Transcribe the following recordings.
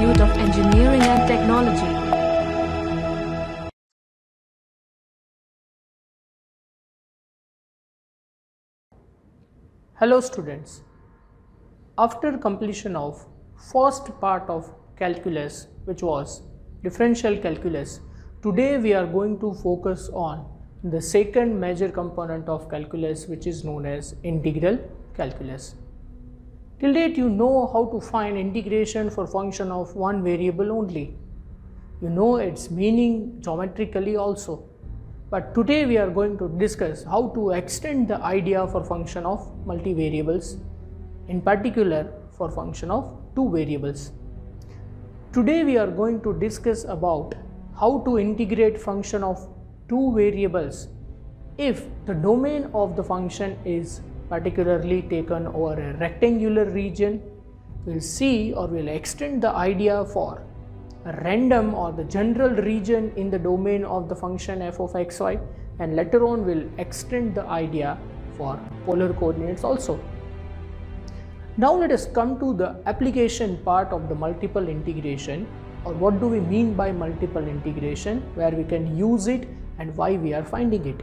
Institute of Engineering and Technology. Hello students. After completion of first part of calculus, which was differential calculus, today we are going to focus on the second major component of calculus, which is known as integral calculus. Till date you know how to find integration for function of one variable only. You know its meaning geometrically also. But today we are going to discuss how to extend the idea for function of multivariables, in particular for function of two variables. Today we are going to discuss about how to integrate function of two variables if the domain of the function is particularly taken over a rectangular region. We'll see or we'll extend the idea for a random or the general region in the domain of the function f of xy, and later on we'll extend the idea for polar coordinates also. Now let us come to the application part of the multiple integration, or what do we mean by multiple integration, where we can use it and why we are finding it.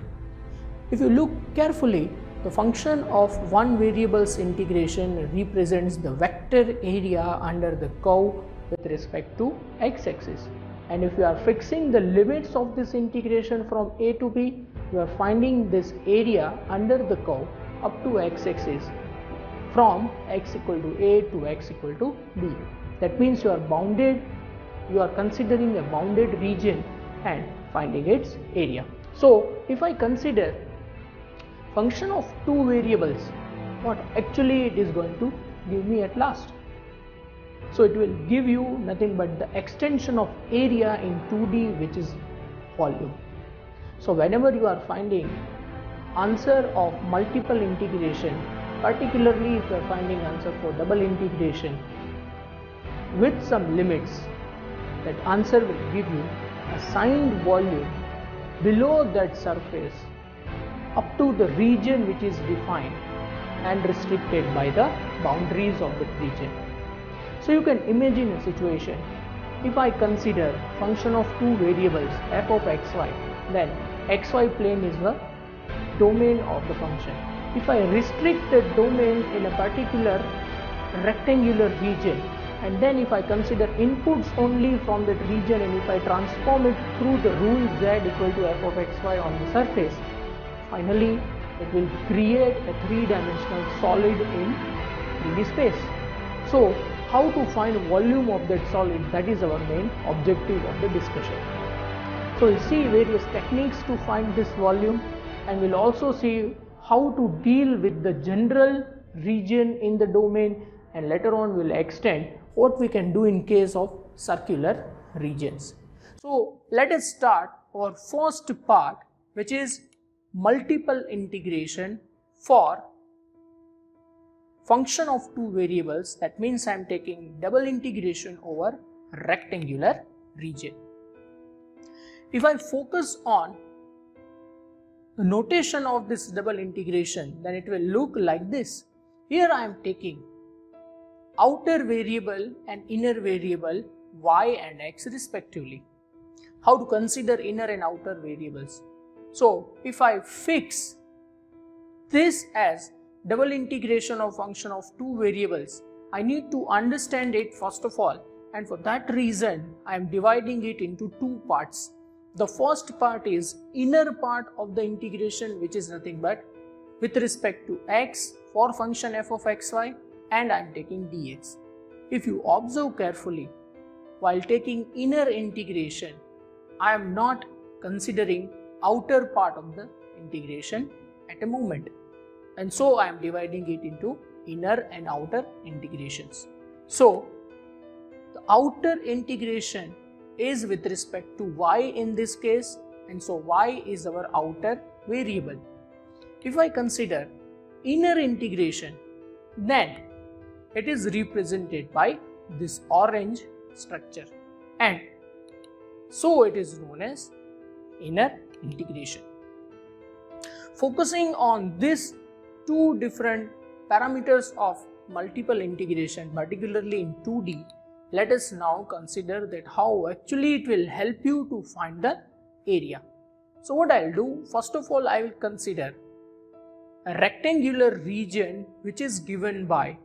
If you look carefully, the function of one variable's integration represents the vector area under the curve with respect to x-axis, and if you are fixing the limits of this integration from a to b, you are finding this area under the curve up to x-axis from x equal to a to x equal to b. That means you are considering a bounded region and finding its area. So if I consider function of two variables, what actually it is going to give me at last? So it will give you nothing but the extension of area in 2D, which is volume. So whenever you are finding answer of multiple integration, particularly if you are finding answer for double integration with some limits, that answer will give you a signed volume below that surface up to the region which is defined and restricted by the boundaries of that region. So you can imagine a situation, if I consider function of two variables f of xy, then xy plane is the domain of the function. If I restrict the domain in a particular rectangular region, and then if I consider inputs only from that region, and if I transform it through the rule z equal to f of xy on the surface, finally it will create a three-dimensional solid in 3D space. So how to find volume of that solid, that is our main objective of the discussion. So we'll see various techniques to find this volume, and we'll also see how to deal with the general region in the domain, and later on we'll extend what we can do in case of circular regions. So let us start our first part, which is multiple integration for function of two variables. That means I am taking double integration over rectangular region. If I focus on the notation of this double integration, then it will look like this. Here I am taking outer variable and inner variable y and x respectively. How to consider inner and outer variables? So if I fix this as double integration of function of two variables, I need to understand it first of all, and for that reason I am dividing it into two parts. The first part is inner part of the integration, which is nothing but with respect to x for function f of xy, and I am taking dx. If you observe carefully, while taking inner integration, I am not considering outer part of the integration at a moment, and so I am dividing it into inner and outer integrations. So the outer integration is with respect to y in this case, and so y is our outer variable. If I consider inner integration, then it is represented by this orange structure, and so it is known as inner integration. Focusing on these two different parameters of multiple integration, particularly in 2D, let us now consider that how actually it will help you to find the area. So what I'll do, first of all, I will consider a rectangular region which is given by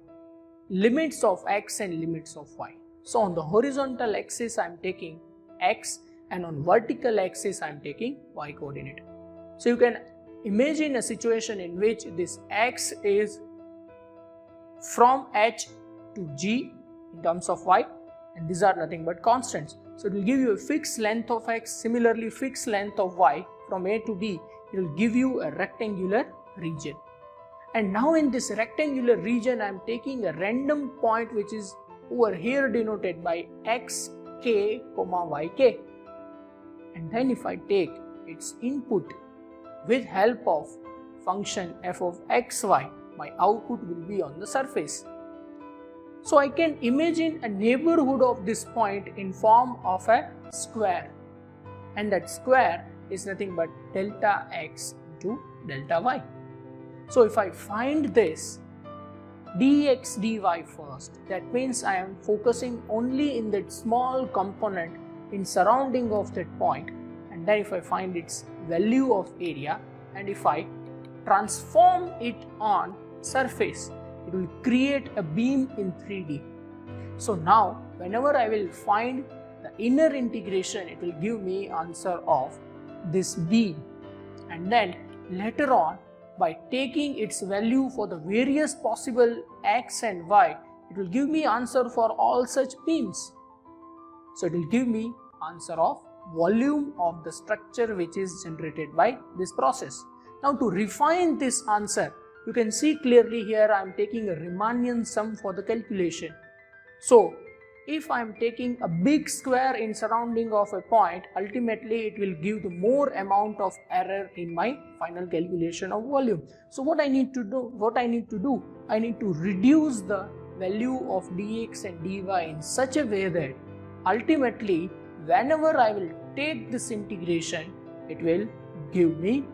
limits of x and limits of y. So on the horizontal axis I am taking x, and on vertical axis I am taking y coordinate. So you can imagine a situation in which this x is from h to g in terms of y, and these are nothing but constants. So it will give you a fixed length of x, similarly fixed length of y from a to b. It will give you a rectangular region. And now in this rectangular region I am taking a random point which is over here denoted by xk, yk. And then if I take its input with help of function f of xy, my output will be on the surface. So I can imagine a neighborhood of this point in form of a square, and that square is nothing but delta x into delta y. So if I find this dx dy first, that means I am focusing only in that small component in surrounding of that point, and then if I find its value of area and if I transform it on surface, it will create a beam in 3D. So now whenever I will find the inner integration, it will give me answer of this beam, and then later on by taking its value for the various possible x and y, it will give me answer for all such beams. So it will give me answer of volume of the structure which is generated by this process. Now to refine this answer, you can see clearly here I am taking a Riemannian sum for the calculation. So if I am taking a big square in surrounding of a point, ultimately it will give the more amount of error in my final calculation of volume. So what I need to do, I need to reduce the value of dx and dy in such a way that ultimately whenever I will take this integration, it will give me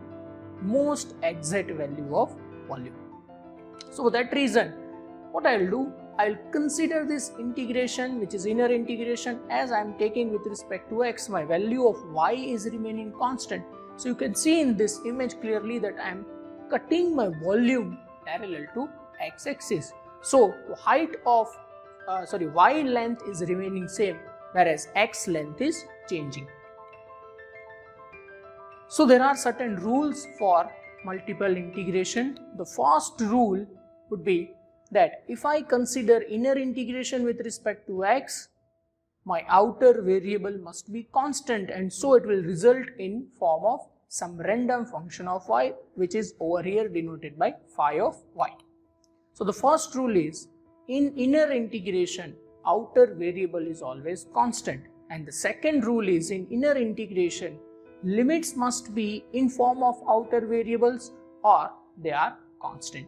most exact value of volume. So for that reason, what I will do, I will consider this integration, which is inner integration, as I am taking with respect to x. My value of y is remaining constant. So you can see in this image clearly that I am cutting my volume parallel to x-axis. So height of y length is remaining same, whereas x length is changing. So there are certain rules for multiple integration. The first rule would be that if I consider inner integration with respect to x, my outer variable must be constant, and so it will result in form of some random function of y, which is over here denoted by phi of y. So the first rule is, in inner integration, outer variable is always constant, and the second rule is, in inner integration, limits must be in form of outer variables or they are constant.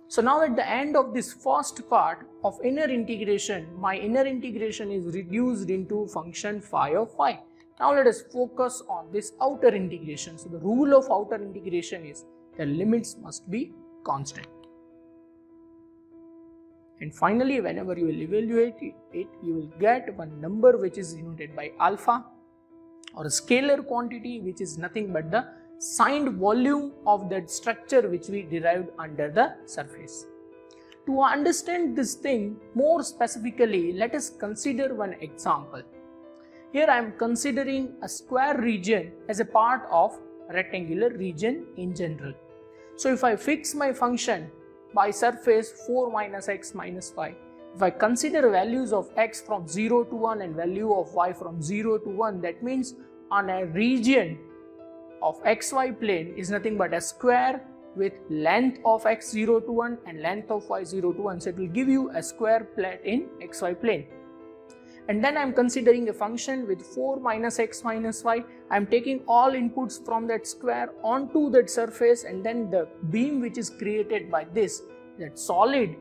So now at the end of this first part of inner integration, my inner integration is reduced into function phi of y. Now let us focus on this outer integration. So the rule of outer integration is the limits must be constant. And finally, whenever you will evaluate it, you will get one number which is denoted by alpha, or a scalar quantity which is nothing but the signed volume of that structure which we derived under the surface. To understand this thing more specifically, let us consider one example. Here I am considering a square region as a part of rectangular region in general. So if I fix my function by surface 4 minus x minus y, if I consider values of x from 0 to 1 and value of y from 0 to 1, that means on a region of xy plane is nothing but a square with length of x 0 to 1 and length of y 0 to 1. So it will give you a square plate in xy plane. And then I am considering a function with 4 minus x minus y. I am taking all inputs from that square onto that surface, and then the beam which is created by this, that solid,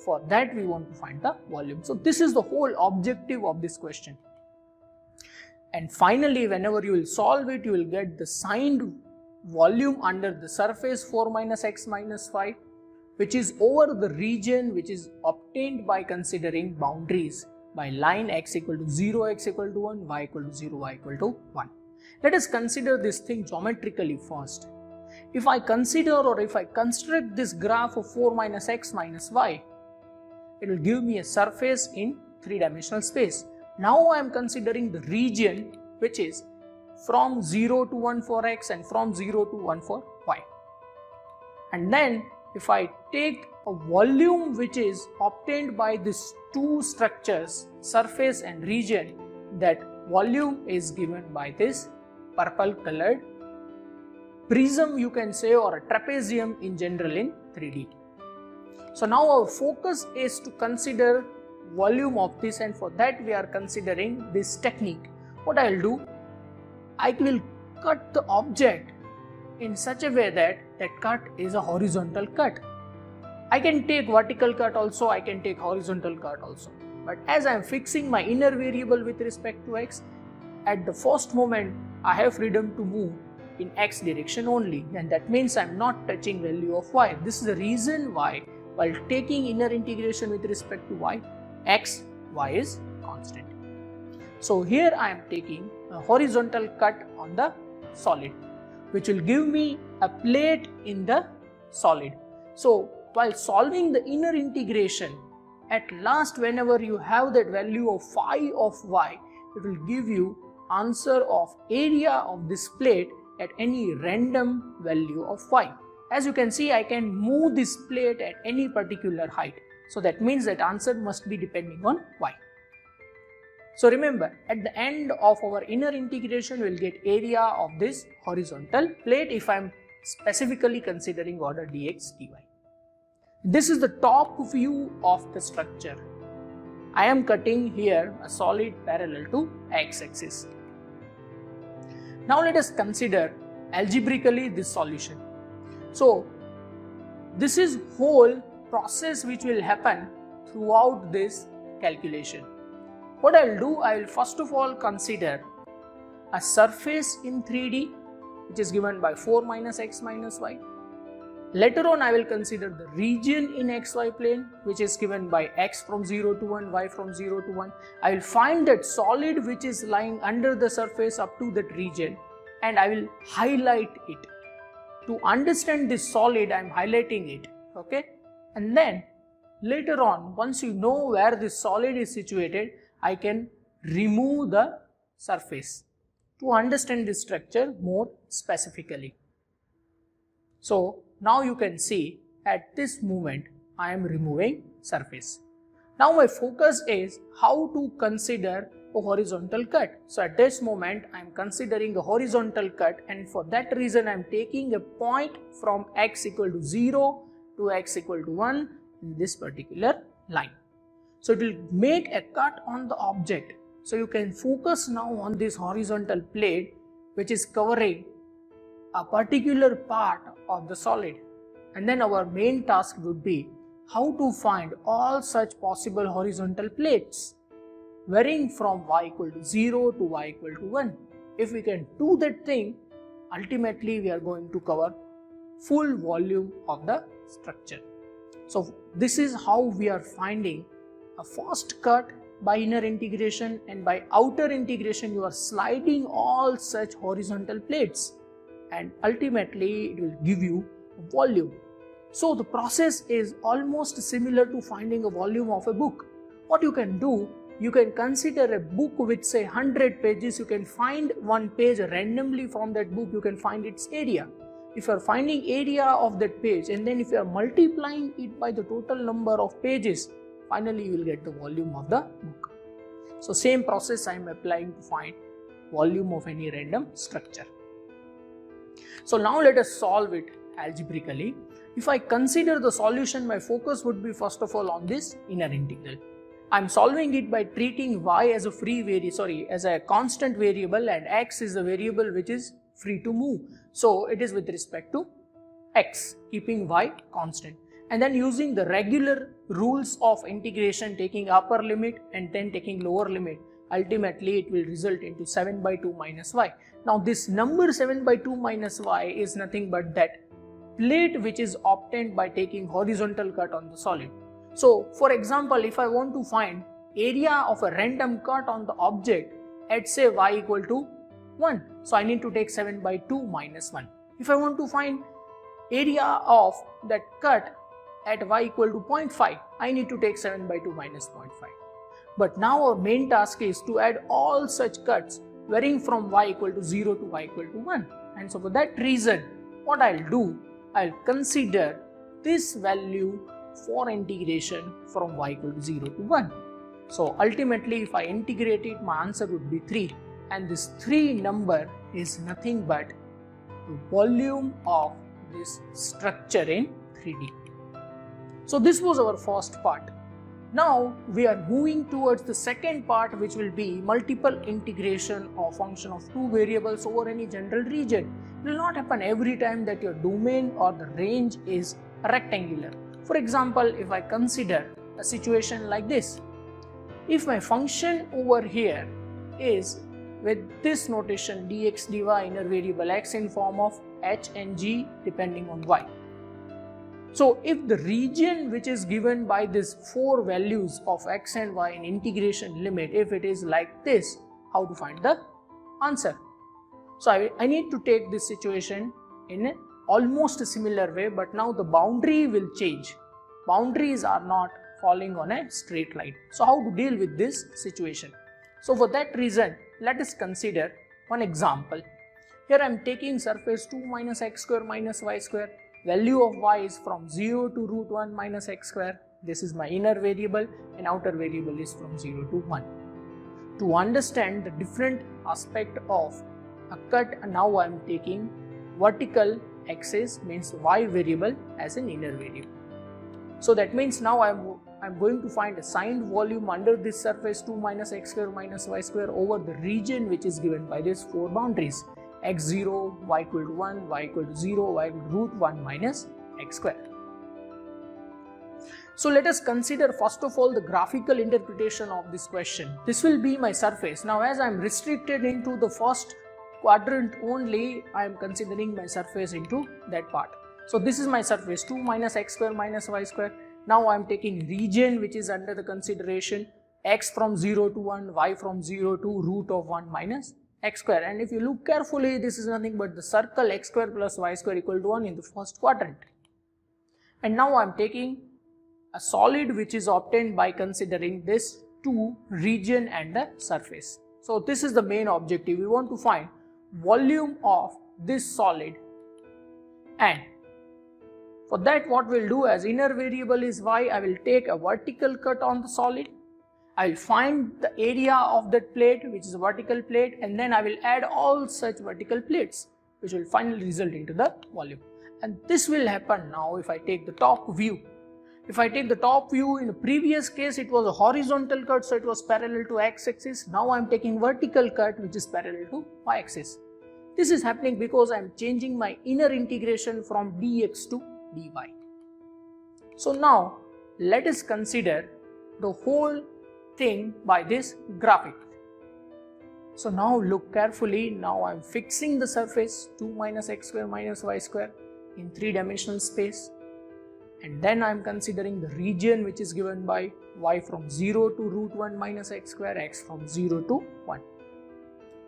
for that we want to find the volume. So this is the whole objective of this question. And finally, whenever you will solve it, you will get the signed volume under the surface 4 minus x minus y which is over the region which is obtained by considering boundaries by line x equal to 0, x equal to 1, y equal to 0, y equal to 1. Let us consider this thing geometrically first. If I consider or if I construct this graph of 4 minus x minus y, it will give me a surface in 3-dimensional space. Now I am considering the region which is from 0 to 1 for x and from 0 to 1 for y. And then if I take a volume which is obtained by these two structures, surface and region, that volume is given by this purple colored prism, you can say, or a trapezium in general in 3D. So now our focus is to consider volume of this, and for that we are considering this technique. What I will do, I will cut the object in such a way that that cut is a horizontal cut. I can take vertical cut also, I can take horizontal cut also. But as I am fixing my inner variable with respect to x, at the first moment I have freedom to move in x direction only, and that means I am not touching value of y. This is the reason why while taking inner integration with respect to y, x, y is constant. So here I am taking a horizontal cut on the solid, which will give me a plate in the solid. So while solving the inner integration, at last whenever you have that value of phi of y, it will give you answer of area of this plate at any random value of y. As you can see, I can move this plate at any particular height. So that means that answer must be depending on y. So remember, at the end of our inner integration, we will get area of this horizontal plate if I am specifically considering order dx dy. This is the top view of the structure. I am cutting here a solid parallel to x-axis. Now let us consider algebraically this solution. So this is whole process which will happen throughout this calculation. What I will do, I will first of all consider a surface in 3D which is given by 4 minus x minus y. Later on I will consider the region in xy plane which is given by x from 0 to 1, y from 0 to 1. I will find that solid which is lying under the surface up to that region and I will highlight it. To understand this solid, I am highlighting it, okay? And then later on, once you know where this solid is situated, I can remove the surface to understand this structure more specifically. So now you can see at this moment I am removing surface. Now my focus is how to consider a horizontal cut. So at this moment I am considering a horizontal cut, and for that reason I am taking a point from x equal to 0 to x equal to 1 in this particular line. So it will make a cut on the object. So you can focus now on this horizontal plate which is covering a particular part of the solid, and then our main task would be how to find all such possible horizontal plates varying from y equal to 0 to y equal to 1. If we can do that thing, ultimately we are going to cover full volume of the structure. So this is how we are finding a first cut by inner integration, and by outer integration you are sliding all such horizontal plates, and ultimately it will give you a volume. So the process is almost similar to finding a volume of a book. What you can do, you can consider a book with say 100 pages, you can find one page randomly from that book, you can find its area. If you are finding area of that page and then if you are multiplying it by the total number of pages, finally you will get the volume of the book. So same process I am applying to find volume of any random structure. So now let us solve it algebraically. If I consider the solution, my focus would be first of all on this inner integral. I am solving it by treating y as a as a constant variable, and x is a variable which is free to move. So it is with respect to x, keeping y constant. And then using the regular rules of integration, taking upper limit and then taking lower limit, ultimately it will result into 7/2 minus y. Now this number 7/2 minus y is nothing but that plate which is obtained by taking horizontal cut on the solid. So for example, if I want to find area of a random cut on the object at say y equal to 1, so I need to take 7 by 2 minus 1. If I want to find area of that cut at y equal to 0.5, I need to take 7 by 2 minus 0.5. But now our main task is to add all such cuts varying from y equal to 0 to y equal to 1. And so for that reason, what I'll do, I'll consider this value for integration from y equal to 0 to 1. So ultimately, if I integrate it, my answer would be 3. And this 3 number is nothing but the volume of this structure in 3D. So this was our first part. Now we are moving towards the second part, which will be multiple integration of function of two variables over any general region. It will not happen every time that your domain or the range is rectangular. For example, if I consider a situation like this, if my function over here is with this notation dx dy inner variable x in form of h and g depending on y. So if the region which is given by these 4 values of x and y in integration limit, if it is like this, how to find the answer? So I need to take this situation in an almost a similar way, but now the boundary will change. Boundaries are not falling on a straight line. So how to deal with this situation? So for that reason, let us consider one example. Here I am taking surface 2 minus x square minus y square. Value of y is from 0 to root 1 minus x square. This is my inner variable, and outer variable is from 0 to 1. To understand the different aspect of a cut, now I am taking vertical axis, means y variable, as an inner variable. So that means now I'm going to find a signed volume under this surface 2 minus x square minus y square over the region which is given by these 4 boundaries: x0, y equal to 1, y equal to 0, y equal to root 1 minus x square. So let us consider first of all the graphical interpretation of this question. This will be my surface. Now as I am restricted into the first quadrant only, I am considering my surface into that part. So this is my surface 2 minus x square minus y square. Now I am taking region which is under the consideration: x from 0 to 1, y from 0 to root of 1 minus x square. And if you look carefully, this is nothing but the circle x square plus y square equal to 1 in the first quadrant. And now I am taking a solid which is obtained by considering this 2 region and the surface. So this is the main objective. We want to find volume of this solid, and for that what we'll do, as inner variable is y, I will take a vertical cut on the solid. I will find the area of that plate, which is a vertical plate, and then I will add all such vertical plates, which will finally result into the volume. And this will happen now if I take the top view. If I take the top view, in the previous case it was a horizontal cut, so it was parallel to x-axis. Now I am taking vertical cut which is parallel to y-axis. This is happening because I am changing my inner integration from dx to dy. So now let us consider the whole thing by this graphic. So now look carefully. Now I am fixing the surface 2 minus x square minus y square in 3-dimensional space, and then I am considering the region which is given by y from 0 to root 1 minus x square, x from 0 to 1.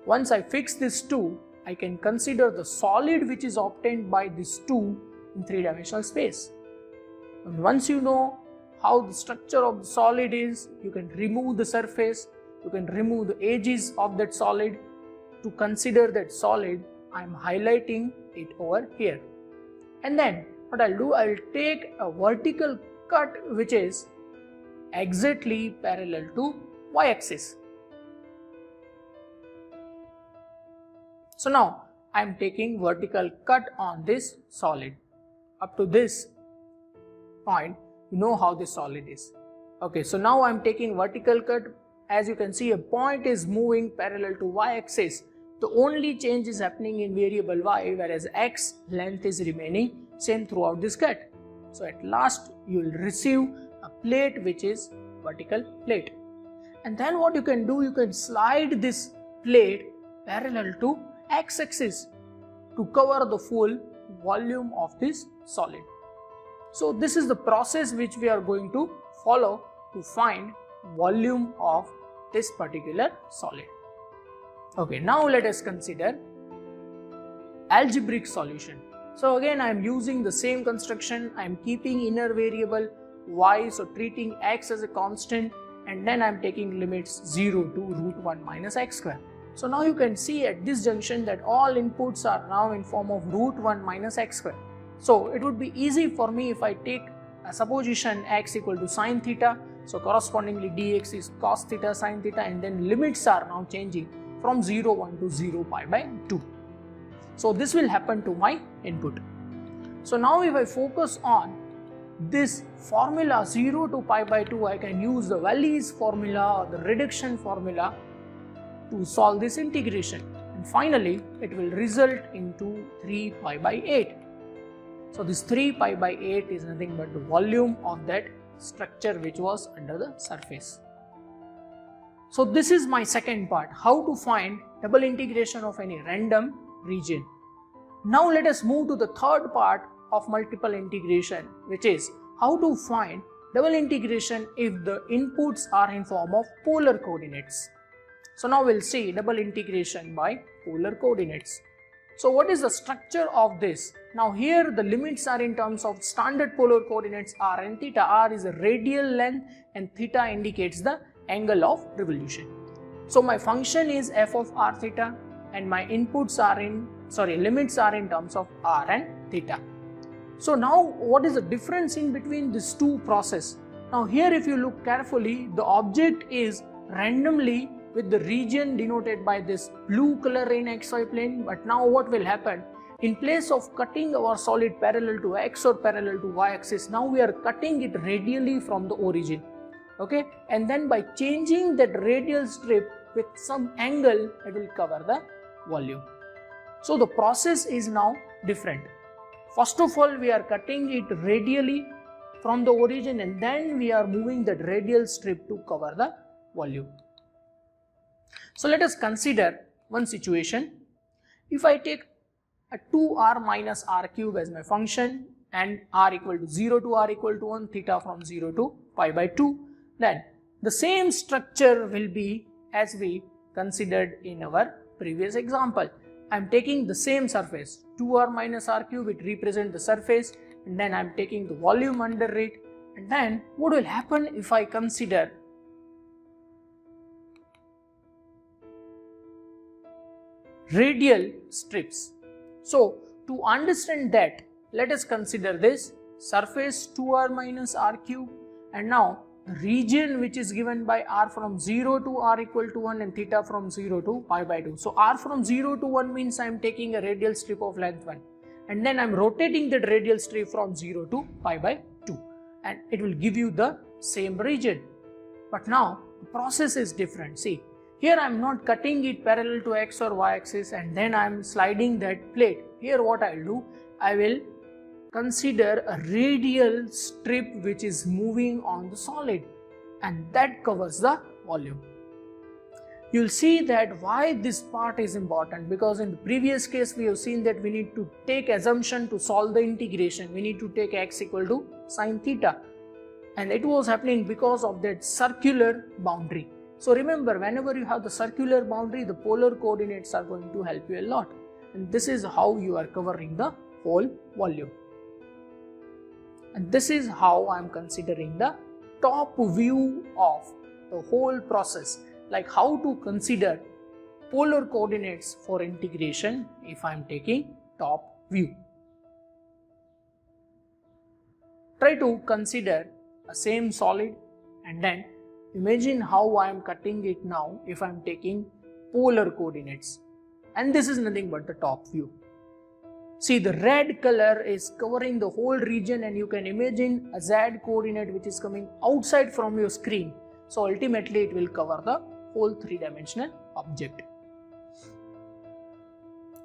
Once I fix this 2, I can consider the solid which is obtained by this 2 in 3-dimensional space. And once you know how the structure of the solid is, you can remove the surface, you can remove the edges of that solid. To consider that solid, I am highlighting it over here. And then what I'll do, I'll take a vertical cut which is exactly parallel to y-axis. So now I am taking vertical cut on this solid. Up to this point, you know how this solid is. Okay, so now I am taking vertical cut. As you can see, a point is moving parallel to y-axis. The only change is happening in variable y, whereas x length is remaining same throughout this cut. So at last you will receive a plate which is vertical plate. And then what you can do, you can slide this plate parallel to x-axis to cover the full volume of this solid. So this is the process which we are going to follow to find volume of this particular solid. Okay, now let us consider algebraic solution. So again I am using the same construction. I am keeping inner variable y, so treating x as a constant, and then I am taking limits 0 to root 1 minus x square. So now you can see at this junction that all inputs are now in form of root 1 minus x square. So it would be easy for me if I take a supposition x equal to sine theta. So correspondingly dx is cos theta sine theta, and then limits are now changing from 0 1 to 0 pi by 2. So this will happen to my input. So now if I focus on this formula 0 to pi by 2, I can use the Wallis formula or the reduction formula to solve this integration, and finally it will result into 3 pi by 8. So this 3 pi by 8 is nothing but the volume of that structure which was under the surface. So this is my second part, how to find double integration of any random region. Now let us move to the third part of multiple integration, which is how to find double integration if the inputs are in form of polar coordinates. So now we'll see double integration by polar coordinates. So what is the structure of this? Now here the limits are in terms of standard polar coordinates r and theta. R is the radial length and theta indicates the angle of revolution. So my function is f of r theta and my inputs are limits are in terms of r and theta. So now what is the difference in between these two processes? Now here if you look carefully, the object is randomly with the region denoted by this blue color in xy plane, but now what will happen? In place of cutting our solid parallel to x or parallel to y axis, now we are cutting it radially from the origin. Okay, and then by changing that radial strip with some angle, it will cover the volume. So the process is now different. First of all, we are cutting it radially from the origin, and then we are moving that radial strip to cover the volume. So let us consider one situation. If I take a 2r minus r cube as my function and r equal to 0 to r equal to 1, theta from 0 to pi by 2, then the same structure will be as we considered in our previous example. I am taking the same surface, 2r minus r cube, it represents the surface, and then I am taking the volume under it. And then what will happen if I consider radial strips? So to understand that, let us consider this surface 2r minus r cube, and now the region which is given by r from 0 to r equal to 1 and theta from 0 to pi by 2. So r from 0 to 1 means I am taking a radial strip of length 1, and then I am rotating that radial strip from 0 to pi by 2, and it will give you the same region. But now the process is different. See, here I am not cutting it parallel to x or y axis and then I am sliding that plate. Here what I will do, I will consider a radial strip which is moving on the solid, and that covers the volume. You will see that why this part is important, because in the previous case we have seen that we need to take assumption to solve the integration. We need to take x equal to sine theta, and it was happening because of that circular boundary. So remember, whenever you have the circular boundary, the polar coordinates are going to help you a lot, and this is how you are covering the whole volume. And this is how I am considering the top view of the whole process, like how to consider polar coordinates for integration if I am taking top view. Try to consider a same solid and then imagine how I am cutting it now if I am taking polar coordinates, and this is nothing but the top view. See, the red color is covering the whole region, and you can imagine a z coordinate which is coming outside from your screen. So ultimately it will cover the whole three-dimensional object.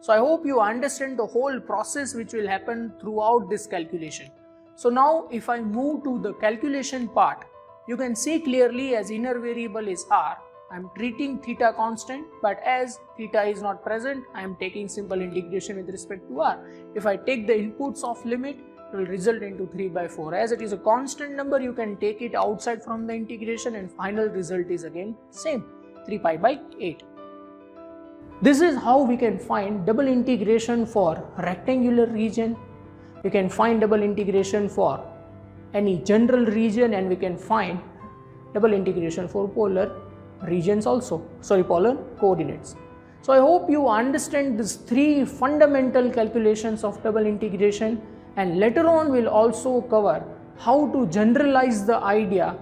So I hope you understand the whole process which will happen throughout this calculation. So now if I move to the calculation part, you can see clearly as inner variable is r, I am treating theta constant, but as theta is not present, I am taking simple integration with respect to r. If I take the inputs of limit, it will result into 3 by 4. As it is a constant number, you can take it outside from the integration and final result is again same, 3 pi by 8. This is how we can find double integration for rectangular region. We can find double integration for any general region, and we can find double integration for polar regions also, polar coordinates. So I hope you understand these 3 fundamental calculations of double integration, and later on we'll also cover how to generalize the idea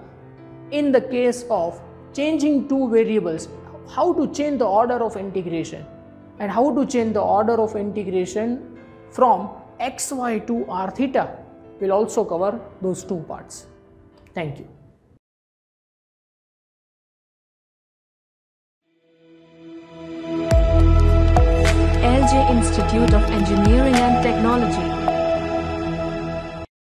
in the case of changing 2 variables, how to change the order of integration and how to change the order of integration from xy to r theta. We'll also cover those 2 parts. Thank you. LJ Institute of Engineering and Technology.